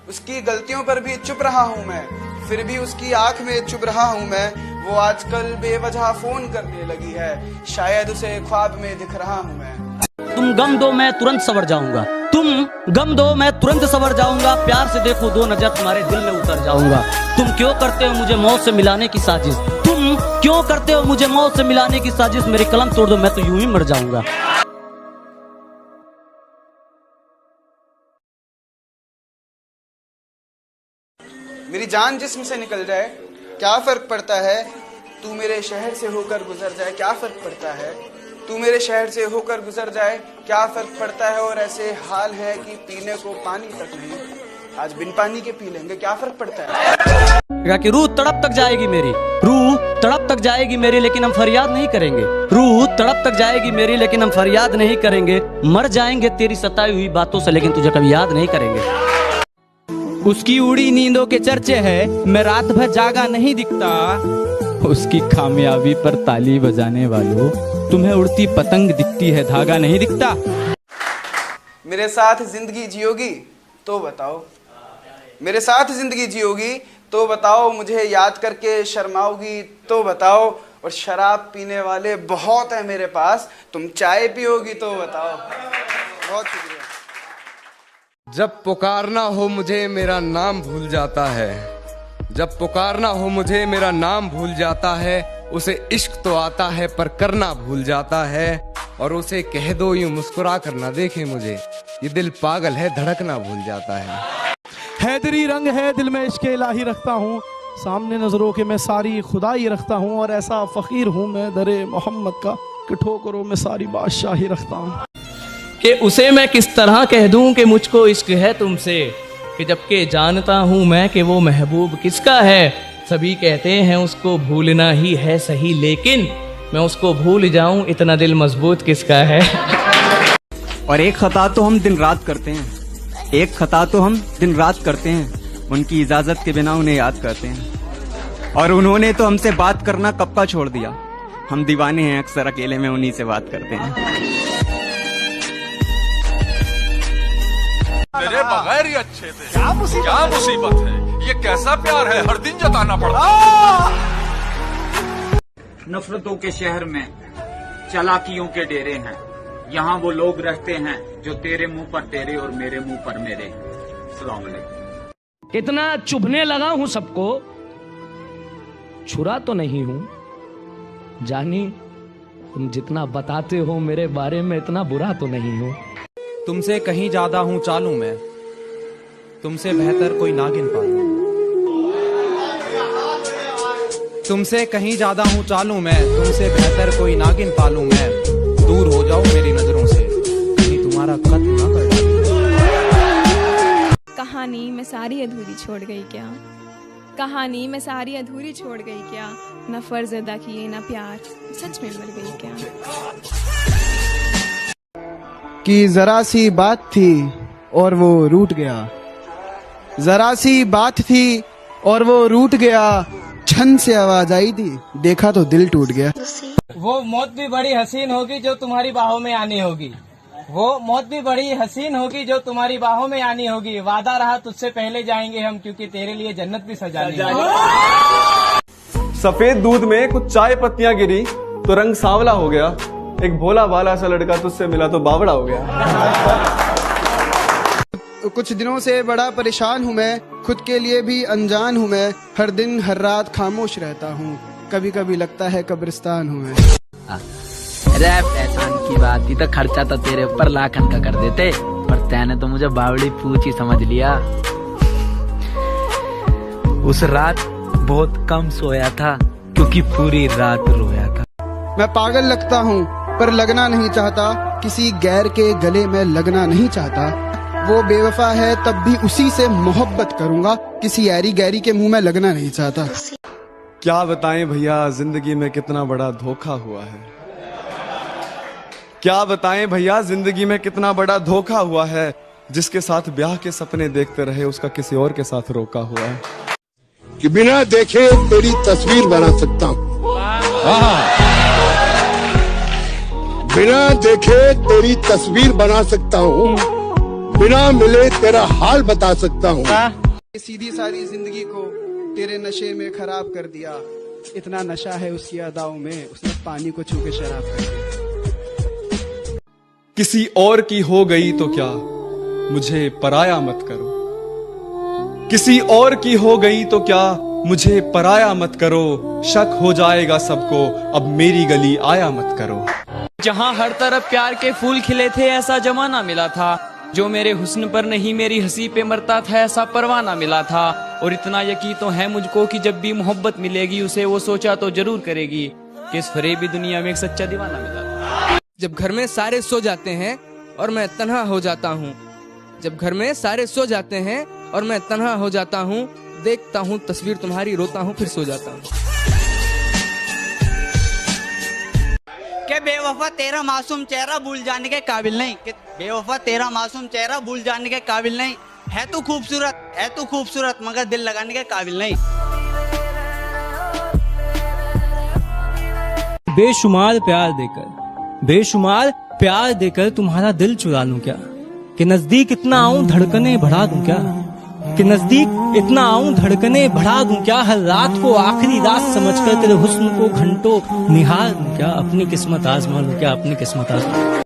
उसकी गलतियों पर भी चुप रहा हूँ मैं, फिर भी उसकी आंख में चुभ रहा हूँ मैं। वो आजकल बेवजह फोन करने लगी है, शायद उसे ख्वाब में दिख रहा हूँ मैं। तुम गम दो मैं तुरंत सवर जाऊंगा, तुम गम दो मैं तुरंत सवर जाऊंगा, प्यार से देखो दो नजर तुम्हारे दिल में उतर जाऊंगा। तुम क्यों करते हो मुझे मौत से मिलाने की साजिश, तुम क्यों करते हो मुझे मौत से मिलाने की साजिश, मेरी कलम तोड़ दो मैं तो यूं ही मर जाऊंगा। मेरी जान जिस्म से निकल जाए क्या फर्क पड़ता है, तू मेरे शहर से होकर गुजर जाए क्या फर्क पड़ता है, तू मेरे शहर से होकर गुजर जाए क्या फर्क पड़ता है। और ऐसे हाल है कि पीने को पानी तक नहीं, आज बिन पानी के पी लेंगे क्या फर्क पड़ता है। कि रूह तड़प तक जाएगी मेरी, रूह तड़प तक जाएगी मेरी, लेकिन हम फरियाद नहीं करेंगे। रूह तड़प तक जाएगी मेरी लेकिन हम फरियाद नहीं करेंगे। मर जाएंगे तेरी सताई हुई बातों से लेकिन तुझे कभी याद नहीं करेंगे। उसकी उड़ी नींदों के चर्चे है, मैं रात भर जागा नहीं दिखता। उसकी कामयाबी पर ताली बजाने वालों, तुम्हें उड़ती पतंग दिखती है धागा नहीं दिखता। मेरे साथ जिंदगी जियोगी तो बताओ, मेरे साथ जिंदगी जियोगी तो बताओ, मुझे याद करके शर्माओगी तो बताओ। और शराब पीने वाले बहुत है मेरे पास, तुम चाय पियोगी तो बताओ। बहुत शुक्रिया। जब पुकारना हो मुझे मेरा नाम भूल जाता है, जब पुकारना हो मुझे मेरा नाम भूल जाता है। उसे इश्क तो आता है पर करना भूल जाता है, और उसे कह दो यूं मुस्कुरा कर ना देखे मुझे, ये दिल पागल है धड़कना भूल जाता है। हैदरी रंग है दिल में इश्क इलाही रखता हूँ, सामने नजरों के मैं सारी खुदाई रखता हूँ। और ऐसा फकीर हूँ मैं दरे मोहम्मद का कि ठोकरों में सारी बादशाही रखता हूँ। कि उसे मैं किस तरह कह दूं कि मुझको इश्क है तुमसे, कि जबकि जानता हूं मैं कि वो महबूब किसका है। सभी कहते हैं उसको भूलना ही है सही, लेकिन मैं उसको भूल जाऊं इतना दिल मजबूत किसका है। और एक खता तो हम दिन रात करते हैं, एक खता तो हम दिन रात करते हैं, उनकी इजाजत के बिना उन्हें याद करते हैं। और उन्होंने तो हमसे बात करना कब का छोड़ दिया, हम दीवाने हैं अक्सर अकेले में उन्हीं से बात करते हैं। तेरे बगैर ही अच्छे थे, क्या मुसीबत है, ये कैसा प्यार है हर दिन जताना पड़ता। नफरतों के शहर में चालाकियों के डेरे हैं, यहाँ वो लोग रहते हैं जो तेरे मुंह पर तेरे और मेरे मुंह पर मेरे। सलाम अलैकुम। इतना चुभने लगा हूं सबको, छुरा तो नहीं हूं जानी, तुम जितना बताते हो मेरे बारे में इतना बुरा तो नहीं हूं। तुमसे कहीं ज्यादा हूँ चालू मैं, तुमसे बेहतर कोई नागिन पालू। तुमसे कहीं ज्यादा हूँ चालू मैं, तुमसे बेहतर कोई नागिन पालू मैं। दूर हो जाओ मेरी नजरों से, कहीं तुम्हारा कत्ल ना कर डालूं। कहानी मैं सारी अधूरी छोड़ गई क्या, कहानी मैं सारी अधूरी छोड़ गई क्या, न फर्ज अदा किए न प्यार, सच में मर गई क्या। कि जरा सी बात थी और वो रूठ गया, जरा सी बात थी और वो रूठ गया, छन से आवाज आई थी देखा तो दिल टूट गया। वो मौत भी बड़ी हसीन होगी जो तुम्हारी बाहों में आनी होगी, वो मौत भी बड़ी हसीन होगी जो तुम्हारी बाहों में आनी होगी। वादा रहा तुझसे पहले जाएंगे हम, क्योंकि तेरे लिए जन्नत भी सजानी है। सफेद दूध में कुछ चाय पत्तियां गिरी तो रंग सांवला हो गया, एक भोला भाला सा लड़का तुझसे मिला तो बावड़ा हो गया। कुछ दिनों से बड़ा परेशान हूँ मैं, खुद के लिए भी अनजान हूँ मैं, हर दिन हर रात खामोश रहता हूँ, कभी कभी लगता है कब्रिस्तान हूँ मैं। अरे पहचान की बात थी तो खर्चा तो तेरे ऊपर लाखन का कर देते, पर तैने तो मुझे बावड़ी पूछ ही समझ लिया। उस रात बहुत कम सोया था क्योंकि पूरी रात रोया था। मैं पागल लगता हूँ पर लगना नहीं चाहता, किसी गैर के गले में लगना नहीं चाहता। वो बेवफा है तब भी उसी से मोहब्बत करूंगा, किसी ऐरी गैरी के मुंह में लगना नहीं चाहता। क्या बताएं भैया जिंदगी में कितना बड़ा धोखा हुआ है, क्या बताएं भैया जिंदगी में कितना बड़ा धोखा हुआ है। जिसके साथ ब्याह के सपने देखते रहे उसका किसी और के साथ रोका हुआ है। कि बिना देखे तेरी तस्वीर बना सकता हूँ, बिना देखे तेरी तस्वीर बना सकता हूँ, बिना मिले तेरा हाल बता सकता हूँ। सीधी सारी जिंदगी को तेरे नशे में खराब कर दिया। इतना नशा है उसकी अदाओं में, उसने पानी को छू के शराब कर दिया। किसी और की हो गई तो क्या, मुझे पराया मत करो। किसी और की हो गई तो क्या, मुझे पराया मत करो। शक हो जाएगा सबको, अब मेरी गली आया मत करो। जहाँ हर तरफ प्यार के फूल खिले थे, ऐसा जमाना मिला था। जो मेरे हुस्न पर नहीं मेरी हंसी पे मरता था, ऐसा परवाना मिला था। और इतना यकीन तो है मुझको कि जब भी मोहब्बत मिलेगी उसे वो सोचा तो जरूर करेगी कि इस फरेबी दुनिया में एक सच्चा दीवाना मिला था। जब घर में सारे सो जाते हैं और मैं तन्हा हो जाता हूँ, जब घर में सारे सो जाते हैं और मैं तन्हा हो जाता हूँ, देखता हूँ तस्वीर तुम्हारी, रोता हूँ फिर सो जाता हूँ। के बेवफा तेरा मासूम चेहरा भूल जाने के काबिल नहीं, कि बेवफा तेरा मासूम चेहरा भूल जाने के काबिल नहीं। है तू खूबसूरत मगर दिल लगाने के काबिल नहीं। बेशुमार प्यार देकर तुम्हारा दिल चुरा लूं क्या, कि नजदीक इतना आऊं धड़कने बढ़ा दूं क्या, कि नजदीक इतना आऊं धड़कने बढ़ा दूं क्या। हर रात को आखिरी रात समझकर तेरे हुस्न को घंटों निहार दूं क्या। अपनी किस्मत आजमा लूं क्या, अपनी किस्मत आजमा।